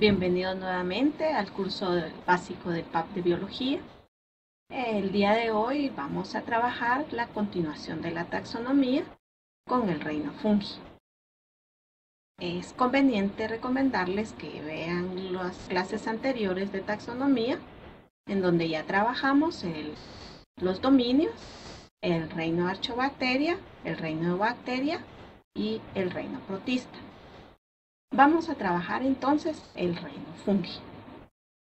Bienvenidos nuevamente al curso básico de PAP de Biología. El día de hoy vamos a trabajar la continuación de la taxonomía con el reino fungi. Es conveniente recomendarles que vean las clases anteriores de taxonomía, en donde ya trabajamos los dominios, el reino Archaeobacteria, el reino Bacteria y el reino Protista. Vamos a trabajar entonces el reino fungi.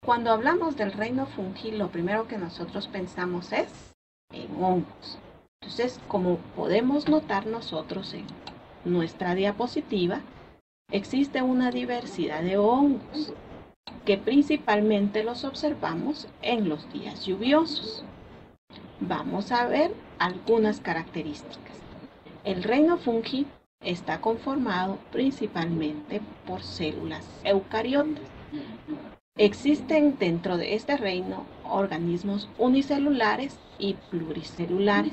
Cuando hablamos del reino fungi, lo primero que nosotros pensamos es en hongos. Entonces, como podemos notar nosotros en nuestra diapositiva, existe una diversidad de hongos que principalmente los observamos en los días lluviosos. Vamos a ver algunas características. El reino fungi está conformado principalmente por células eucariotas. Existen dentro de este reino organismos unicelulares y pluricelulares.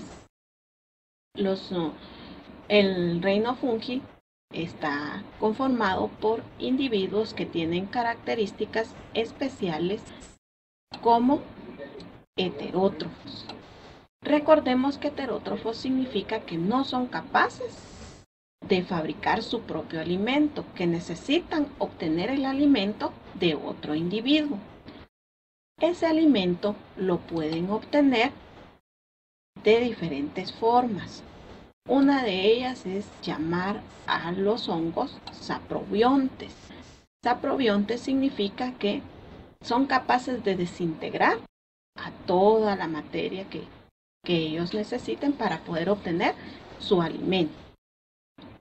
El reino fungi está conformado por individuos que tienen características especiales como heterótrofos. Recordemos que heterótrofos significa que no son capaces de fabricar su propio alimento, que necesitan obtener el alimento de otro individuo. Ese alimento lo pueden obtener de diferentes formas. Una de ellas es llamar a los hongos saprobiontes. Saprobiontes significa que son capaces de desintegrar a toda la materia que ellos necesiten para poder obtener su alimento.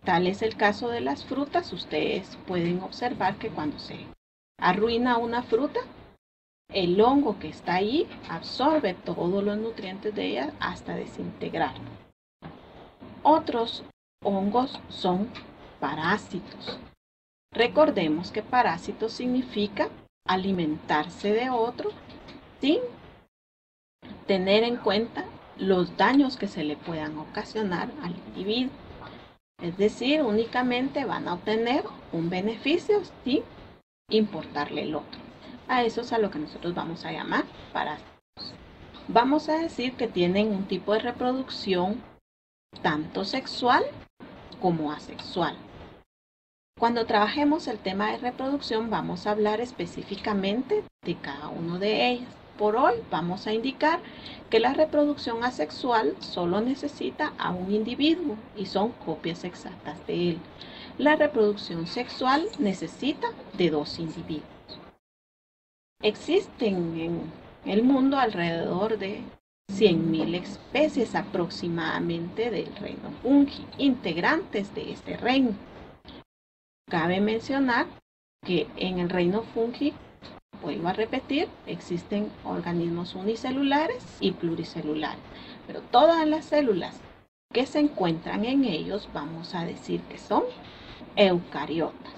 Tal es el caso de las frutas. Ustedes pueden observar que cuando se arruina una fruta, el hongo que está ahí absorbe todos los nutrientes de ella hasta desintegrarlo. Otros hongos son parásitos. Recordemos que parásito significa alimentarse de otro sin tener en cuenta los daños que se le puedan ocasionar al individuo. Es decir, únicamente van a obtener un beneficio sin importarle el otro. A eso es a lo que nosotros vamos a llamar parásitos. Vamos a decir que tienen un tipo de reproducción tanto sexual como asexual. Cuando trabajemos el tema de reproducción vamos a hablar específicamente de cada uno de ellas. Por hoy vamos a indicar que la reproducción asexual solo necesita a un individuo y son copias exactas de él. La reproducción sexual necesita de 2 individuos. Existen en el mundo alrededor de 100.000 especies aproximadamente del reino fungi, integrantes de este reino. Cabe mencionar que en el reino fungi, vuelvo a repetir, existen organismos unicelulares y pluricelulares, pero todas las células que se encuentran en ellos vamos a decir que son eucariotas.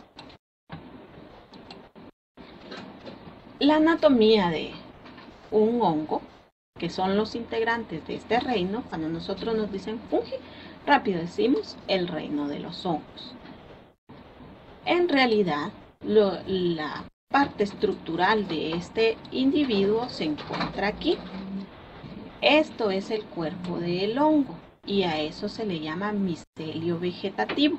La anatomía de un hongo, que son los integrantes de este reino, cuando nosotros nos dicen fungi, rápido decimos el reino de los hongos. En realidad, la parte estructural de este individuo se encuentra aquí. Esto es el cuerpo del hongo y a eso se le llama micelio vegetativo.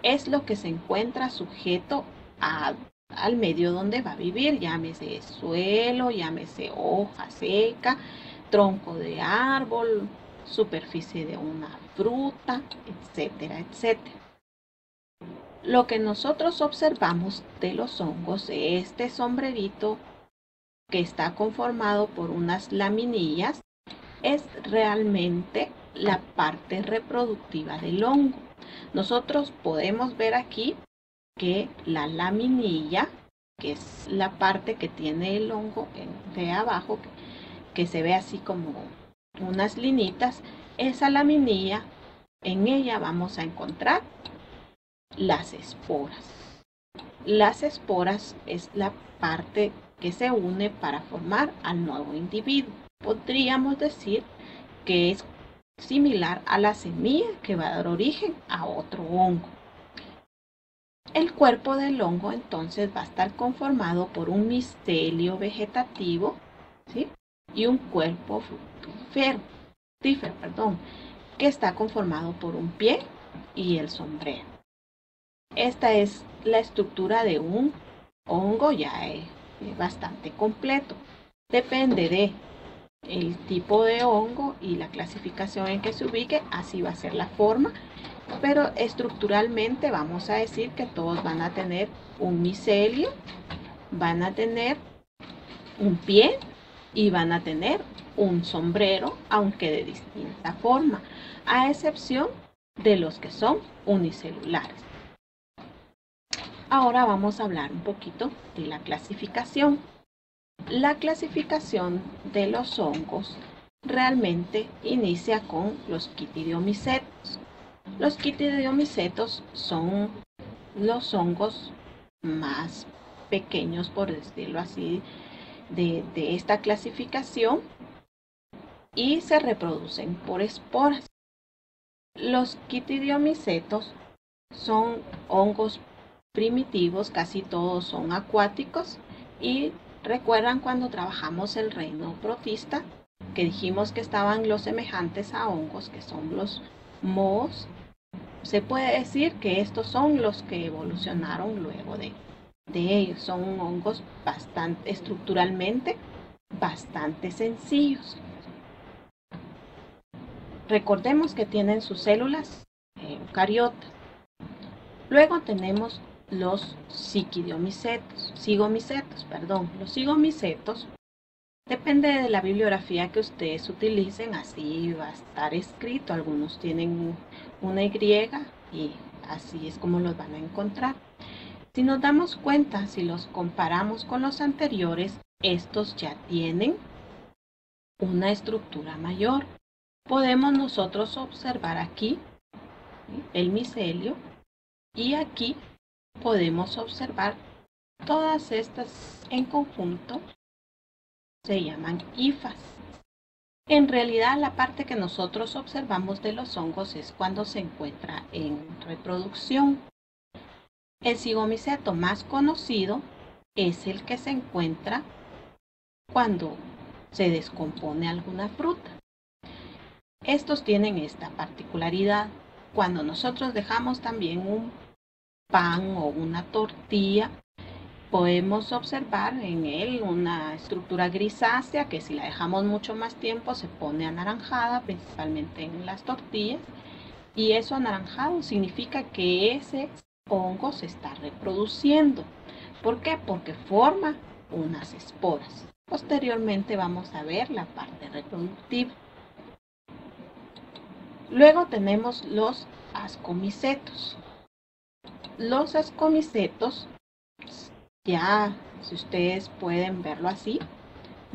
Es lo que se encuentra sujeto al medio donde va a vivir, llámese suelo, llámese hoja seca, tronco de árbol, superficie de una fruta, etcétera, etcétera. Lo que nosotros observamos de los hongos, de este sombrerito que está conformado por unas laminillas, es realmente la parte reproductiva del hongo. Nosotros podemos ver aquí que la laminilla, que es la parte que tiene el hongo de abajo, que se ve así como unas linitas, esa laminilla, en ella vamos a encontrar las esporas. Las esporas es la parte que se une para formar al nuevo individuo. Podríamos decir que es similar a la semilla que va a dar origen a otro hongo. El cuerpo del hongo entonces va a estar conformado por un micelio vegetativo, ¿sí? Y un cuerpo fructífero, que está conformado por un pie y el sombrero. Esta es la estructura de un hongo ya bastante completo. Depende de el tipo de hongo y la clasificación en que se ubique, así va a ser la forma, pero estructuralmente vamos a decir que todos van a tener un micelio, van a tener un pie y van a tener un sombrero, aunque de distinta forma, a excepción de los que son unicelulares. Ahora vamos a hablar un poquito de la clasificación. La clasificación de los hongos realmente inicia con los quitidiomicetos. Los quitidiomicetos son los hongos más pequeños, por decirlo así, de esta clasificación y se reproducen por esporas. Los quitidiomicetos son hongos primitivos, casi todos son acuáticos y recuerdan cuando trabajamos el reino protista que dijimos que estaban los semejantes a hongos, que son los mohos. Se puede decir que estos son los que evolucionaron luego de ellos. Son hongos estructuralmente bastante sencillos. Recordemos que tienen sus células eucariotas. Luego tenemos los cigomicetos. Los cigomicetos, depende de la bibliografía que ustedes utilicen, así va a estar escrito. Algunos tienen una Y y así es como los van a encontrar. Si nos damos cuenta, si los comparamos con los anteriores, estos ya tienen una estructura mayor. Podemos nosotros observar aquí el micelio y aquí podemos observar todas estas en conjunto, se llaman hifas. En realidad la parte que nosotros observamos de los hongos es cuando se encuentra en reproducción. El cigomiceto más conocido es el que se encuentra cuando se descompone alguna fruta. Estos tienen esta particularidad. Cuando nosotros dejamos también un pan o una tortilla, podemos observar en él una estructura grisácea que si la dejamos mucho más tiempo se pone anaranjada, principalmente en las tortillas, y eso anaranjado significa que ese hongo se está reproduciendo. ¿Por qué? Porque forma unas esporas. Posteriormente vamos a ver la parte reproductiva. Luego tenemos los ascomicetos. Los ascomicetos, ya si ustedes pueden verlo así,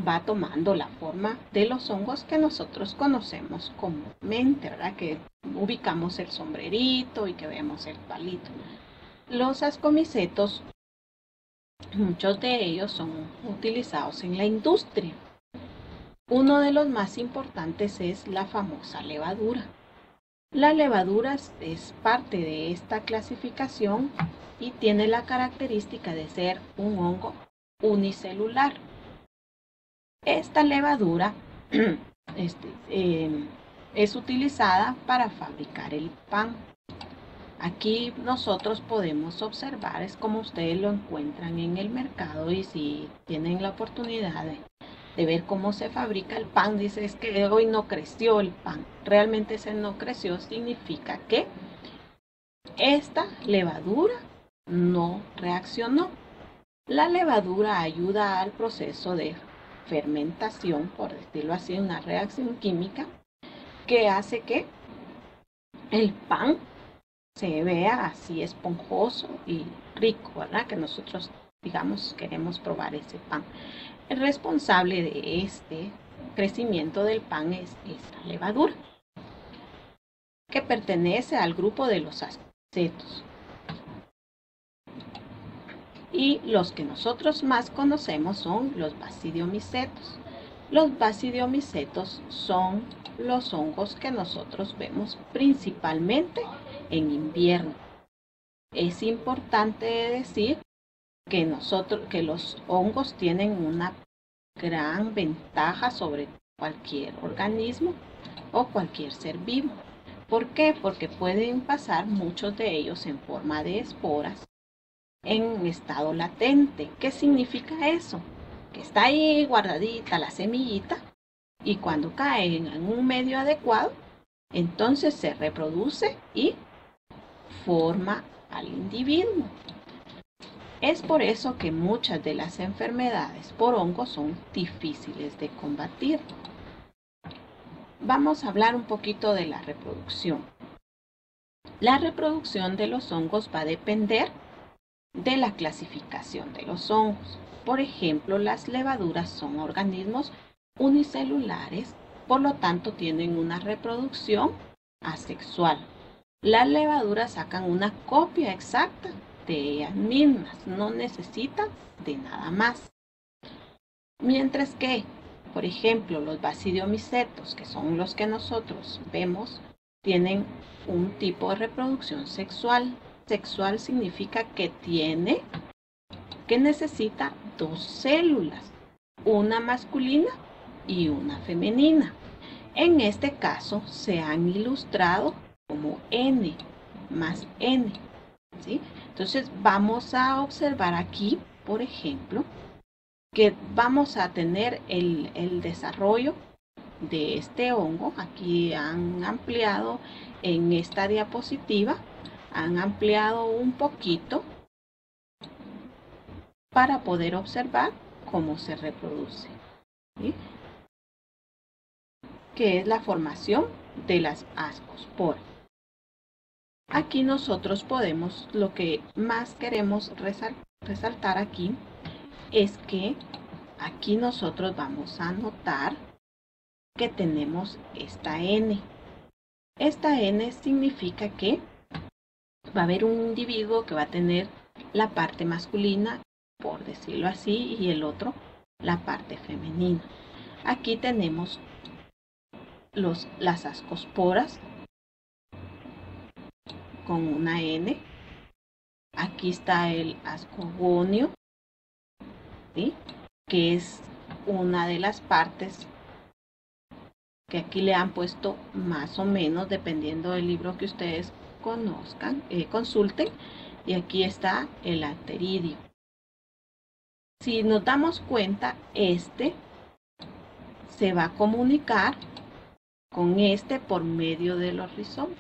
va tomando la forma de los hongos que nosotros conocemos comúnmente, ¿verdad? Que ubicamos el sombrerito y que vemos el palito. Los ascomicetos, muchos de ellos son utilizados en la industria. Uno de los más importantes es la famosa levadura. La levadura es parte de esta clasificación y tiene la característica de ser un hongo unicelular. Esta levadura es utilizada para fabricar el pan. Aquí nosotros podemos observar, es como ustedes lo encuentran en el mercado, y si tienen la oportunidad de ver cómo se fabrica el pan, dice es que hoy no creció el pan. Realmente ese no creció significa que esta levadura no reaccionó. La levadura ayuda al proceso de fermentación, por decirlo así, una reacción química que hace que el pan se vea así esponjoso y rico, ¿verdad? Que nosotros, digamos, queremos probar ese pan. El responsable de este crecimiento del pan es esta levadura, que pertenece al grupo de los ascomicetos. Y los que nosotros más conocemos son los basidiomicetos. Los basidiomicetos son los hongos que nosotros vemos principalmente en invierno. es importante decir que los hongos tienen una gran ventaja sobre cualquier organismo o cualquier ser vivo. ¿Por qué? Porque pueden pasar muchos de ellos en forma de esporas en estado latente. ¿Qué significa eso? Que está ahí guardadita la semillita y cuando cae en un medio adecuado, entonces se reproduce y forma al individuo. Es por eso que muchas de las enfermedades por hongos son difíciles de combatir. Vamos a hablar un poquito de la reproducción. La reproducción de los hongos va a depender de la clasificación de los hongos. Por ejemplo, las levaduras son organismos unicelulares, por lo tanto tienen una reproducción asexual. Las levaduras sacan una copia exacta de ellas mismas, no necesitan de nada más. Mientras que, por ejemplo, los basidiomicetos, que son los que nosotros vemos, tienen un tipo de reproducción sexual. Sexual significa que necesita dos células, una masculina y una femenina. En este caso se han ilustrado como N más N, ¿sí? Entonces vamos a observar aquí, por ejemplo, que vamos a tener el desarrollo de este hongo. Aquí han ampliado en esta diapositiva, han ampliado un poquito para poder observar cómo se reproduce, ¿sí? Que es la formación de las ascosporas. Aquí nosotros podemos, lo que más queremos resaltar aquí, es que aquí nosotros vamos a notar que tenemos esta N. Esta N significa que va a haber un individuo que va a tener la parte masculina, por decirlo así, y el otro la parte femenina. Aquí tenemos las ascosporas con una N. Aquí está el ascogonio, ¿sí? Que es una de las partes que aquí le han puesto más o menos, dependiendo del libro que ustedes consulten. Y aquí está el anteridio. Si nos damos cuenta, este se va a comunicar con este por medio de los rizomas,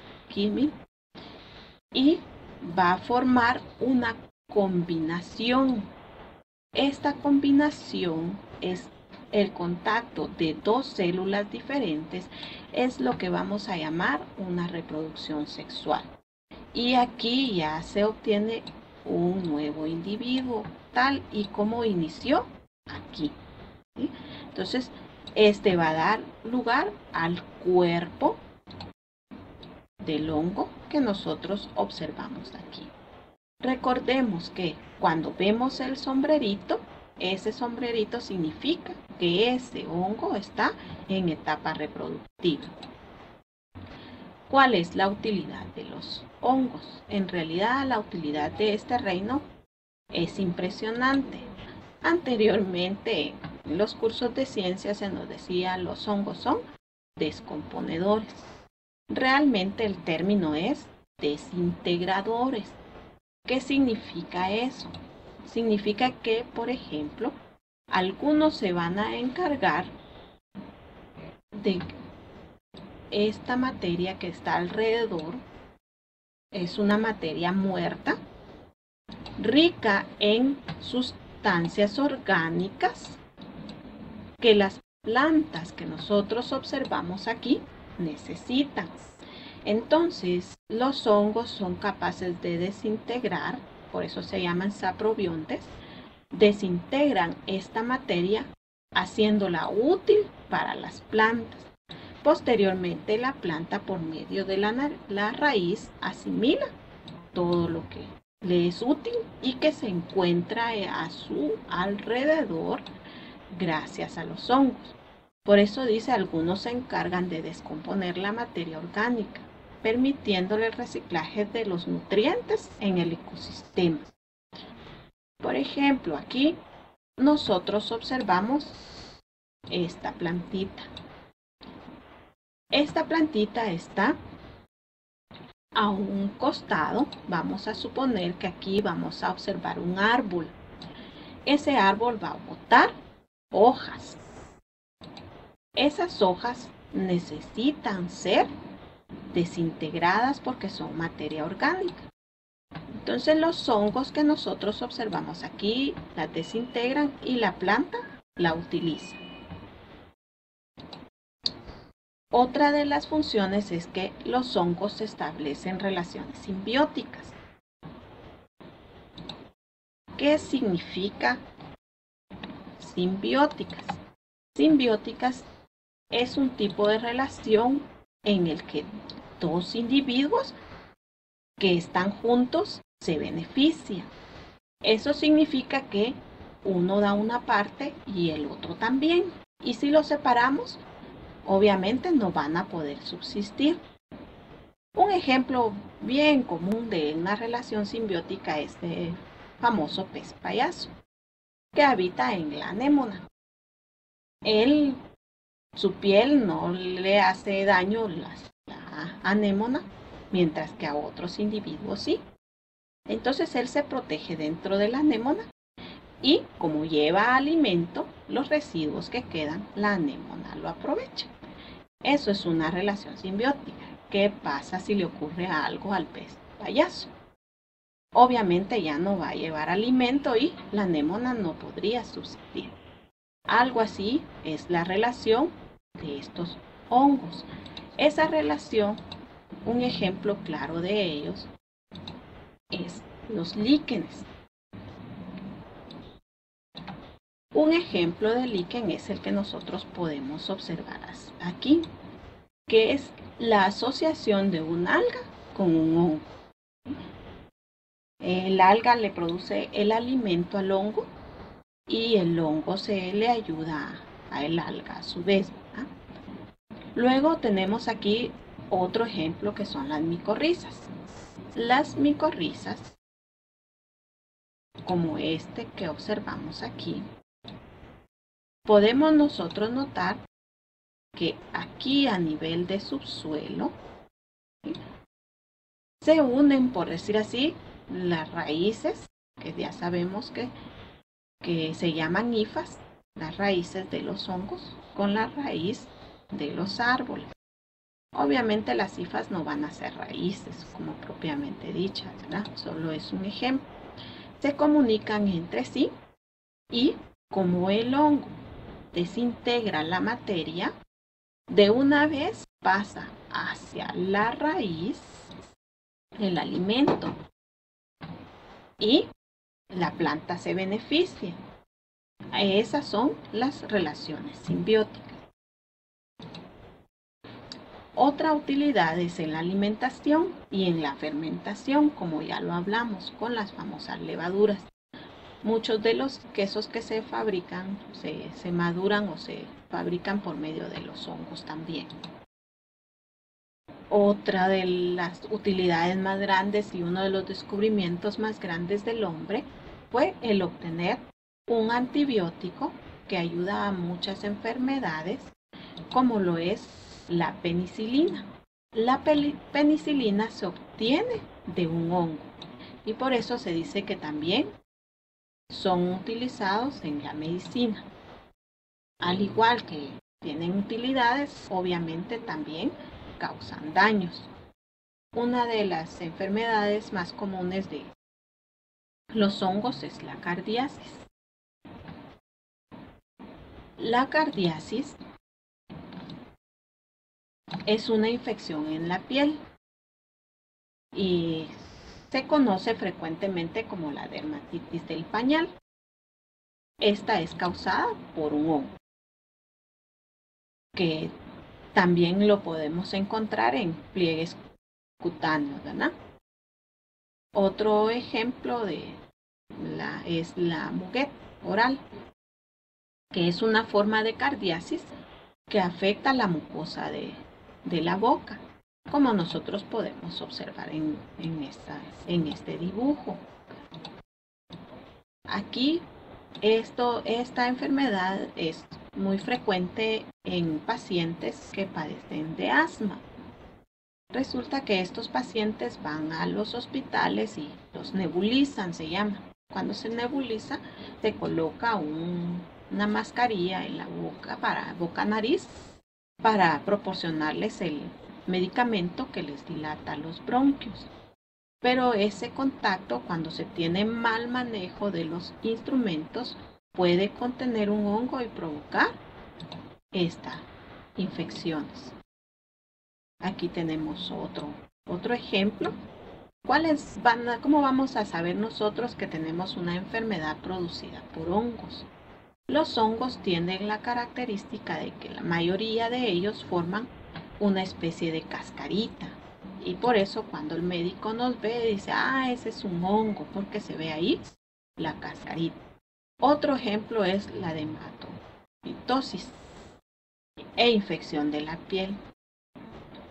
y va a formar una combinación. Esta combinación es el contacto de dos células diferentes, es lo que vamos a llamar una reproducción sexual. Y aquí ya se obtiene un nuevo individuo, tal y como inició aquí, ¿sí? Entonces, este va a dar lugar al cuerpo del hongo que nosotros observamos aquí. Recordemos que cuando vemos el sombrerito, ese sombrerito significa que ese hongo está en etapa reproductiva. ¿Cuál es la utilidad de los hongos? En realidad, la utilidad de este reino es impresionante. Anteriormente, en los cursos de ciencias se nos decía los hongos son descomponedores. Realmente el término es desintegradores. ¿Qué significa eso? Significa que, por ejemplo, algunos se van a encargar de esta materia que está alrededor. Es una materia muerta, rica en sustancias orgánicas que las plantas que nosotros observamos aquí necesitan. Entonces, los hongos son capaces de desintegrar, por eso se llaman saprobiontes, desintegran esta materia haciéndola útil para las plantas. Posteriormente, la planta, por medio de la raíz, asimila todo lo que le es útil y que se encuentra a su alrededor gracias a los hongos. Por eso dice, algunos se encargan de descomponer la materia orgánica. permitiéndole el reciclaje de los nutrientes en el ecosistema. Por ejemplo, aquí nosotros observamos esta plantita. Esta plantita está a un costado. Vamos a suponer que aquí vamos a observar un árbol. Ese árbol va a botar hojas. Esas hojas necesitan ser desintegradas porque son materia orgánica. Entonces los hongos que nosotros observamos aquí las desintegran y la planta la utiliza. Otra de las funciones es que los hongos establecen relaciones simbióticas. ¿Qué significa simbióticas? Simbióticas es un tipo de relación en el que dos individuos que están juntos se benefician. Eso significa que uno da una parte y el otro también. Y si los separamos, obviamente no van a poder subsistir. Un ejemplo bien común de una relación simbiótica es el famoso pez payaso, que habita en la anémona. Su piel no le hace daño a la anémona, mientras que a otros individuos sí. Entonces él se protege dentro de la anémona y como lleva alimento, los residuos que quedan, la anémona lo aprovecha. Eso es una relación simbiótica. ¿Qué pasa si le ocurre algo al pez payaso? Obviamente ya no va a llevar alimento y la anémona no podría subsistir. Algo así es la relación de estos hongos. Esa relación, un ejemplo claro de ellos, es los líquenes. Un ejemplo de líquen es el que nosotros podemos observar aquí, que es la asociación de un alga con un hongo. El alga le produce el alimento al hongo y el hongo se le ayuda al alga a su vez, ¿verdad? Luego tenemos aquí otro ejemplo que son las micorrizas. Las micorrizas, como este que observamos aquí, podemos nosotros notar que aquí a nivel de subsuelo, ¿sí?, se unen, por decir así, las raíces, que ya sabemos que se llaman hifas, las raíces de los hongos, con la raíz de los árboles. Obviamente las hifas no van a ser raíces, como propiamente dichas, ¿verdad? Solo es un ejemplo. Se comunican entre sí y como el hongo desintegra la materia, de una vez pasa hacia la raíz el alimento y la planta se beneficia. Esas son las relaciones simbióticas. Otra utilidad es en la alimentación y en la fermentación, como ya lo hablamos, con las famosas levaduras. Muchos de los quesos que se fabrican se maduran o se fabrican por medio de los hongos también. Otra de las utilidades más grandes y uno de los descubrimientos más grandes del hombre fue el obtener un antibiótico que ayuda a muchas enfermedades, como lo es la penicilina. La penicilina se obtiene de un hongo y por eso se dice que también son utilizados en la medicina. Al igual que tienen utilidades, obviamente también causan daños. Una de las enfermedades más comunes de los hongos es la cardiasis. La cardiasis es una infección en la piel y se conoce frecuentemente como la dermatitis del pañal. Esta es causada por un hongo, que también lo podemos encontrar en pliegues cutáneos, ¿verdad? Otro ejemplo es la muguet oral, que es una forma de cardiasis que afecta la mucosa de la boca. como nosotros podemos observar en este dibujo. Aquí esta enfermedad es muy frecuente en pacientes que padecen de asma. Resulta que estos pacientes van a los hospitales y los nebulizan, se llama. Cuando se nebuliza, se coloca una mascarilla en la boca, para boca-nariz, para proporcionarles el medicamento que les dilata los bronquios. Pero ese contacto, cuando se tiene mal manejo de los instrumentos, puede contener un hongo y provocar estas infecciones. Aquí tenemos otro ejemplo. ¿Cómo vamos a saber nosotros que tenemos una enfermedad producida por hongos? Los hongos tienen la característica de que la mayoría de ellos forman una especie de cascarita. Y por eso cuando el médico nos ve, dice, ese es un hongo, porque se ve ahí la cascarita. Otro ejemplo es la dermatopitosis e infección de la piel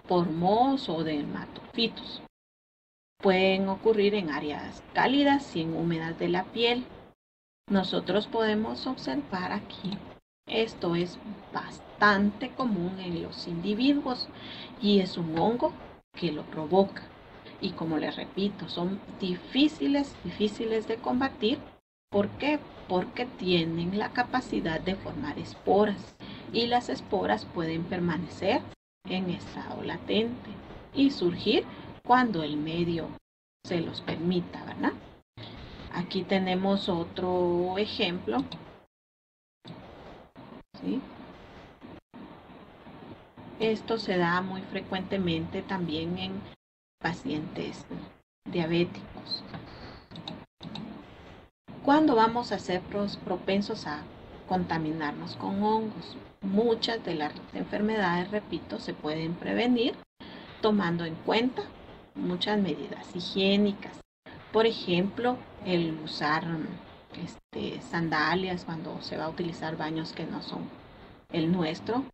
por mohos o dermatofitos. Pueden ocurrir en áreas cálidas y en húmedas de la piel. Nosotros podemos observar aquí, esto es bastante común en los individuos y es un hongo que lo provoca. Y como les repito, son difíciles de combatir. ¿Por qué? Porque tienen la capacidad de formar esporas y las esporas pueden permanecer en estado latente y surgir cuando el medio se los permita, ¿verdad? Aquí tenemos otro ejemplo. ¿Sí? Esto se da muy frecuentemente también en pacientes diabéticos. ¿Cuándo vamos a ser propensos a contaminarnos con hongos? Muchas de las enfermedades, repito, se pueden prevenir tomando en cuenta muchas medidas higiénicas. Por ejemplo, el usar sandalias cuando se va a utilizar baños que no son el nuestro.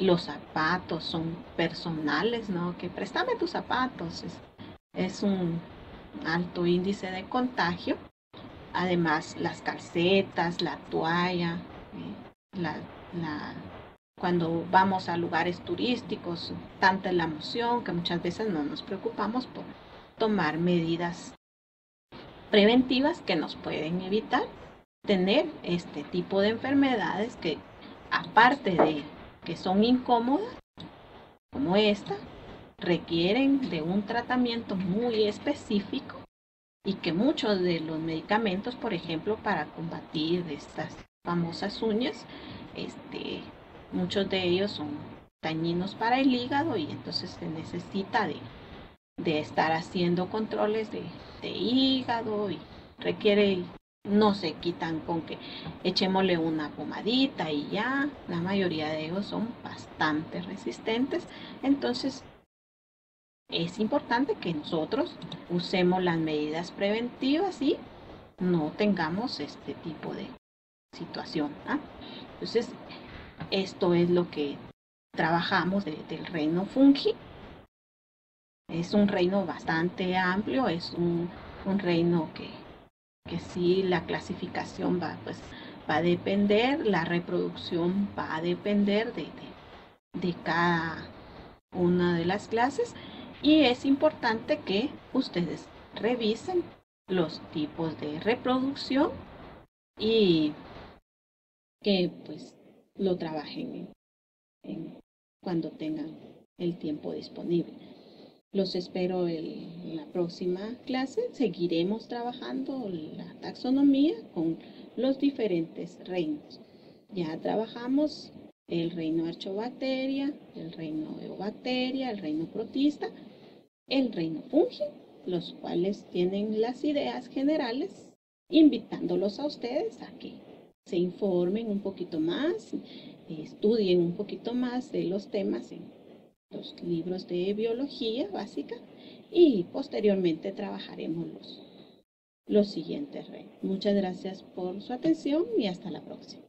Los zapatos son personales, ¿no? Que préstame tus zapatos. Es un alto índice de contagio. Además, las calcetas, la toalla, cuando vamos a lugares turísticos, tanta es la emoción que muchas veces no nos preocupamos por tomar medidas preventivas que nos pueden evitar tener este tipo de enfermedades que, aparte de que son incómodas, como esta, requieren de un tratamiento muy específico y que muchos de los medicamentos, por ejemplo, para combatir estas famosas uñas, muchos de ellos son dañinos para el hígado y entonces se necesita de estar haciendo controles de hígado y requiere, no se quitan con que echémosle una pomadita y ya. La mayoría de ellos son bastante resistentes, entonces es importante que nosotros usemos las medidas preventivas y no tengamos este tipo de situación, ¿ah? Entonces, esto es lo que trabajamos del reino fungi. Es un reino bastante amplio, es un reino que sí, la clasificación va a depender, la reproducción va a depender de cada una de las clases y es importante que ustedes revisen los tipos de reproducción y que pues lo trabajen cuando tengan el tiempo disponible. Los espero en la próxima clase. Seguiremos trabajando la taxonomía con los diferentes reinos. Ya trabajamos el reino Archaeobacteria, el reino Eubacteria, el reino Protista, el reino Fungi, los cuales tienen las ideas generales, invitándolos a ustedes a que se informen un poquito más, estudien un poquito más de los temas en los libros de biología básica y posteriormente trabajaremos los siguientes reinos. Muchas gracias por su atención y hasta la próxima.